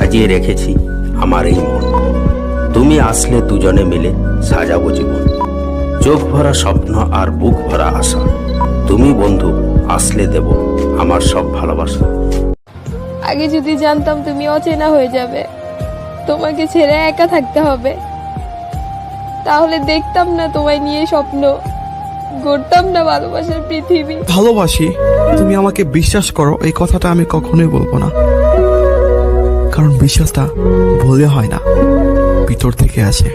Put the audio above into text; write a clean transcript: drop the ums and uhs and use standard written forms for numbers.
সাজিয়ে রেখেছি আমার এই মন। তুমি আসলে দুজনে মিলে সাজাবো জীবন। চোখ ভরা স্বপ্ন আর বুক ভরা আশা। তুমি বন্ধু আসলে দেব আমার সব ভালোবাসা। আগে যদি জানতাম তুমি অচেনা হয়ে যাবে, তোমাকে ছেড়ে একা থাকতে হবে, তাহলে দেখতাম না তোমায় নিয়ে স্বপ্ন, গড়তাম না ভালোবাসার পৃথিবী। ভালোবাসি, তুমি আমাকে বিশ্বাস করো, এই কথাটা আমি কখনোই বলবো না। কারণ বিশ্বাসটা বলে হয় না, ভিতর থেকে আসে।